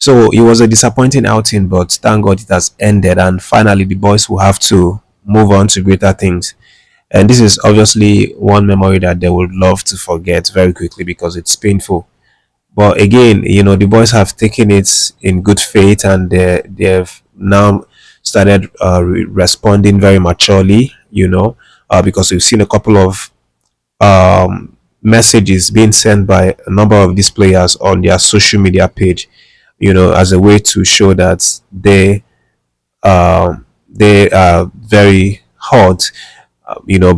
So it was a disappointing outing, but thank God it has ended, and finally the boys will have to move on to greater things. And this is obviously one memory that they would love to forget very quickly because it's painful. But again, the boys have taken it in good faith, and they've now started responding very maturely, because we've seen a couple of messages being sent by a number of these players on their social media page, as a way to show that they are very hurt,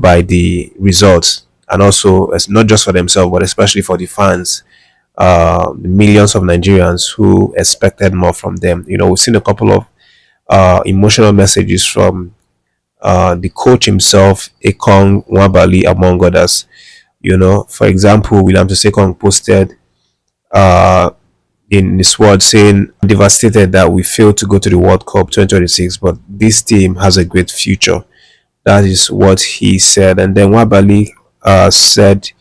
by the results, and also it's not just for themselves, but especially for the fans, the millions of Nigerians who expected more from them. We've seen a couple of emotional messages from the coach himself, Uche Nwabali, among others. For example, William Sekong posted uh, in his words saying, "I'm devastated that we failed to go to the World Cup 2026, but this team has a great future." That is what he said. And then Wabali said,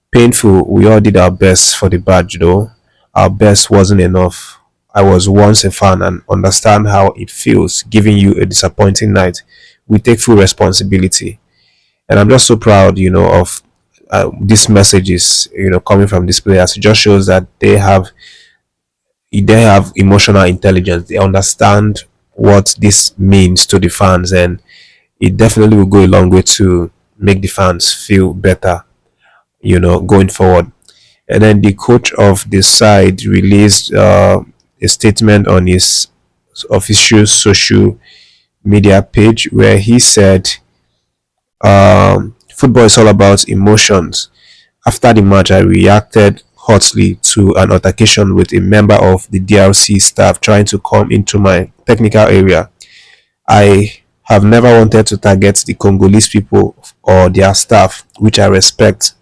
"Painful, we all did our best for the badge though. Our best wasn't enough. I was once a fan and understand how it feels giving you a disappointing night. We take full responsibility." And I'm just so proud, of these messages, coming from these players. It just shows that they have emotional intelligence. They understand what this means to the fans, and it definitely will go a long way to make the fans feel better, going forward. And then the coach of the side released a statement on his official social media page where he said, "Football is all about emotions. After the match, I reacted hotly to an altercation with a member of the DRC staff trying to come into my technical area. I have never wanted to target the Congolese people or their staff, which I respect.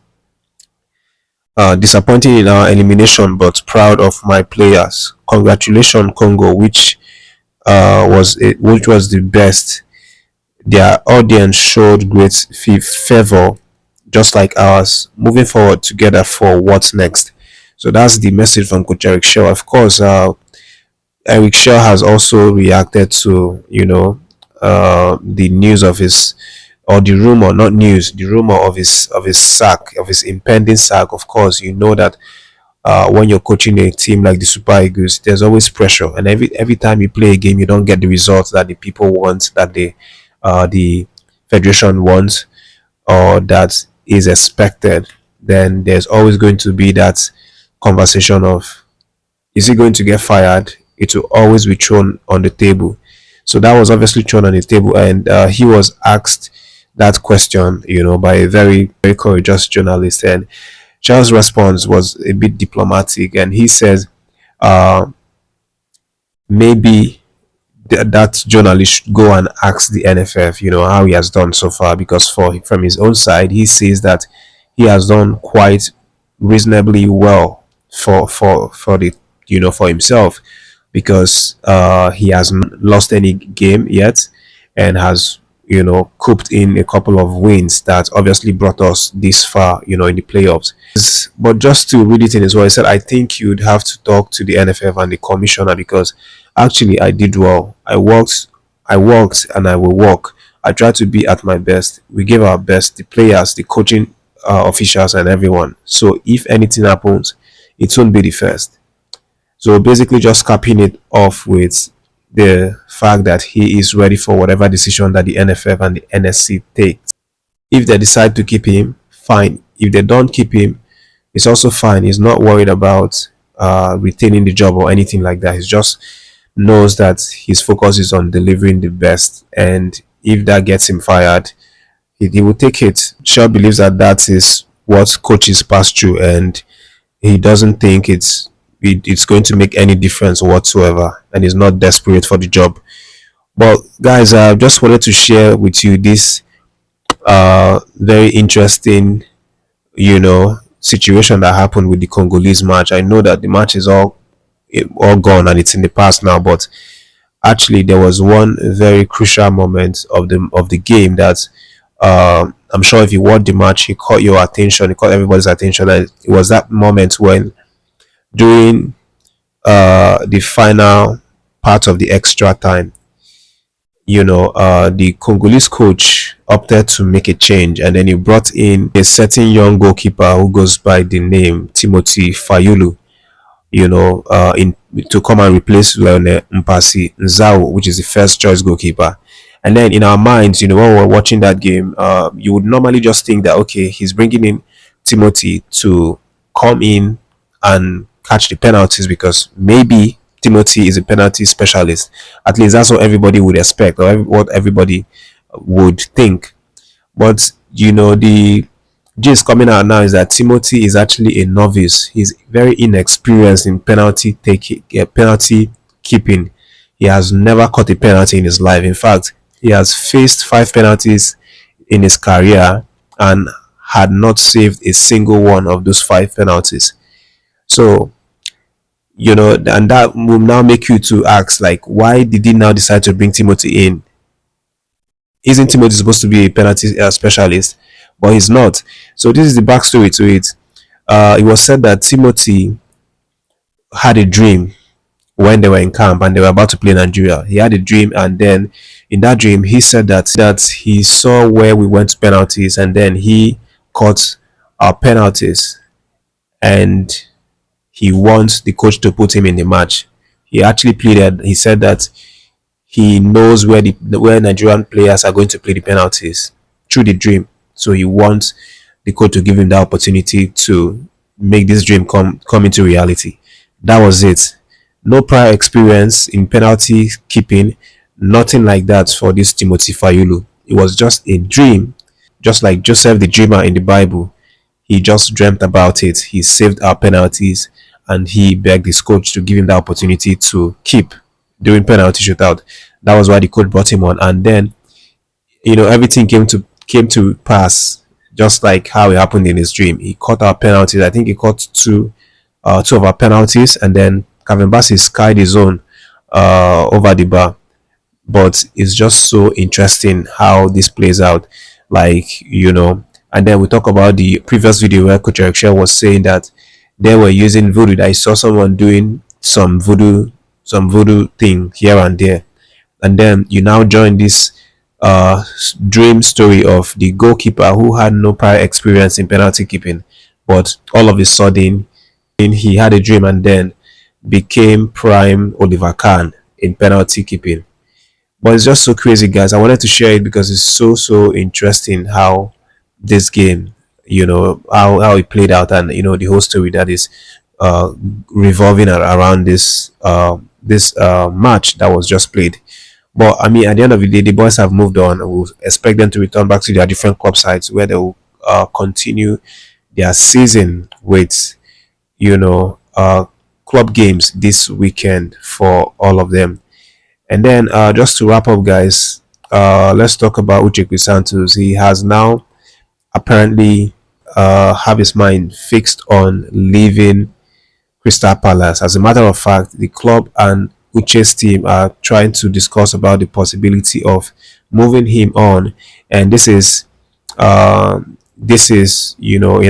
Disappointing in our elimination, but proud of my players. Congratulations, Congo, which was the best. Their audience showed great favor, just like ours. Moving forward together for what's next." So that's the message from Coach Eric Shell. Of course, Eric Shell has also reacted to the news of his, or the rumor, not news, the rumor of his sack, of his impending sack. Of course, you know that when you're coaching a team like the Super Eagles, there's always pressure, and every time you play a game, you don't get the results that the people want, that the federation wants, or that is expected. Then there's always going to be that conversation of, is he going to get fired? It will always be thrown on the table. So that was obviously thrown on the table, and he was asked that question, by a very, very courageous journalist. And Charles' response was a bit diplomatic, and he says, maybe that journalist should go and ask the NFF, how he has done so far, because from his own side, he says that he has done quite reasonably well for the for himself, because he hasn't lost any game yet, and has cooped in a couple of wins that obviously brought us this far, in the playoffs. But just to read it in his way, he said, "I think you'd have to talk to the NFF and the commissioner, because actually I did well. I worked and I will work. I tried to be at my best. We gave our best, the players, the coaching officials, and everyone. So if anything happens, it won't be the first." So basically just capping it off with the fact that he is ready for whatever decision that the NFF and the NSC take. If they decide to keep him, fine. If they don't keep him, it's also fine. He's not worried about retaining the job or anything like that. He just knows that his focus is on delivering the best, and if that gets him fired, he will take it. Shaw believes that that is what coaches pass through, and he doesn't think it's going to make any difference whatsoever, and he's not desperate for the job. But guys, I just wanted to share with you this very interesting, situation that happened with the Congolese match. I know that the match is all gone and it's in the past now, but actually there was one very crucial moment of the game that I'm sure if you watched the match, it caught your attention, it caught everybody's attention. And it was that moment when, during the final part of the extra time, the Congolese coach opted to make a change, and then he brought in a certain young goalkeeper who goes by the name Timothy Fayulu, in to come and replace Lionel Mpasi Nzao, which is the first choice goalkeeper. And then in our minds, when we were watching that game, you would normally just think that okay, he's bringing in Timothy to come in and catch the penalties because maybe Timothy is a penalty specialist. At least that's what everybody would expect, or what everybody would think. But the gist coming out now is that Timothy is actually a novice. He's very inexperienced in penalty keeping. He has never caught a penalty in his life. In fact, he has faced 5 penalties in his career and had not saved a single one of those 5 penalties. So, and that will now make you to ask, like, why did he now decide to bring Timothy in? Isn't Timothy supposed to be a penalty specialist? But he's not. So this is the backstory to it. It was said that Timothy had a dream when they were in camp and they were about to play Nigeria. He had a dream, and then in that dream, he said that he saw where we went to penalties, and then he caught our penalties, and he wants the coach to put him in the match. He actually pleaded. He said that he knows where Nigerian players are going to play the penalties through the dream. So he wants the coach to give him that opportunity to make this dream come into reality. That was it. No prior experience in penalty keeping, nothing like that for this Timothy Fayulu. It was just a dream, just like Joseph the dreamer in the Bible. He just dreamt about it. He saved our penalties, and he begged his coach to give him the opportunity to keep during penalty shootout. That was why the coach brought him on, and then everything came to pass just like how it happened in his dream. He caught our penalties. I think he caught two of our penalties, and then Kevin Bassey skied his own over the bar. But it's just so interesting how this plays out, like and then we talk about the previous video where Coach Chelle was saying that they were using voodoo. That I saw someone doing some voodoo thing here and there, and then you now join this dream story of the goalkeeper who had no prior experience in penalty keeping, but all of a sudden he had a dream and then became prime Oliver Kahn in penalty keeping. But it's just so crazy, guys. I wanted to share it because it's so interesting how this game, how it played out, and the whole story that is uh, revolving around this match that was just played. But I mean, at the end of the day, the boys have moved on. We'll expect them to return back to their different club sites where they will continue their season with, you know, uh, club games this weekend for all of them. And then just to wrap up, guys, let's talk about Uche Santos. He has now apparently have his mind fixed on leaving Crystal Palace. As a matter of fact, the club and Uche's team are trying to discuss about the possibility of moving him on, and this is an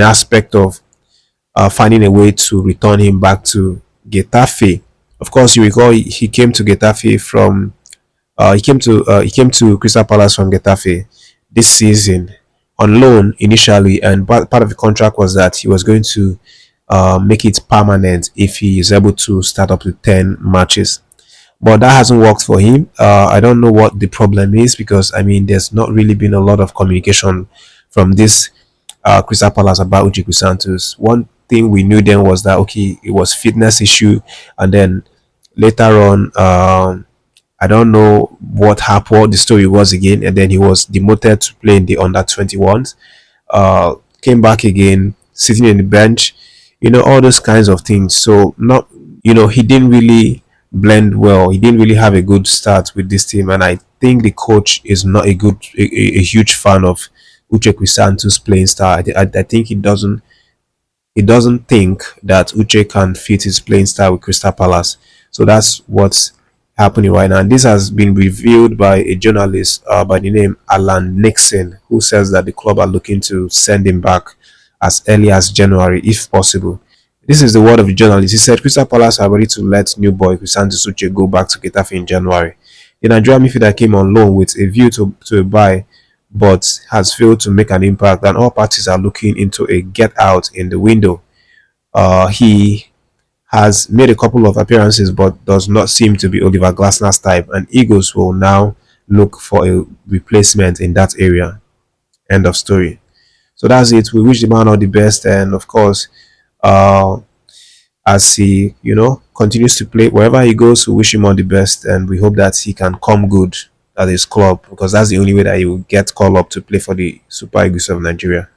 aspect of finding a way to return him back to Getafe. Of course, you recall he came to Getafe from he came to Crystal Palace from Getafe this season on loan initially, and part of the contract was that he was going to make it permanent if he is able to start up to 10 matches. But that hasn't worked for him. I don't know what the problem is because I mean, there's not really been a lot of communication from this Crystal Palace about Uche Santos. One thing we knew then was that okay, it was fitness issue, and then later on, I don't know what happened, what the story was again, and then he was demoted to play in the under 21s. Came back again, sitting in the bench, all those kinds of things. So not, he didn't really blend well. He didn't really have a good start with this team, and I think the coach is not a huge fan of Uche Santos' playing style. I think he doesn't think that Uche can fit his playing style with Crystal Palace. So that's what's happening right now. And this has been revealed by a journalist by the name Alan Nixon, who says that the club are looking to send him back as early as January, if possible. This is the word of the journalist. He said Crystal Palace are ready to let new boy Crisanti Suche go back to Getafe in January. The Nigerian midfielder came on loan with a view to a buy, but has failed to make an impact, and all parties are looking into a get out in the window. He has made a couple of appearances but does not seem to be Oliver Glasner's type, and Eagles will now look for a replacement in that area. End of story. So that's it. We wish the man all the best, and of course, uh, as he continues to play wherever he goes, we wish him all the best, and we hope that he can come good at his club, because that's the only way that he will get called up to play for the Super Eagles of Nigeria.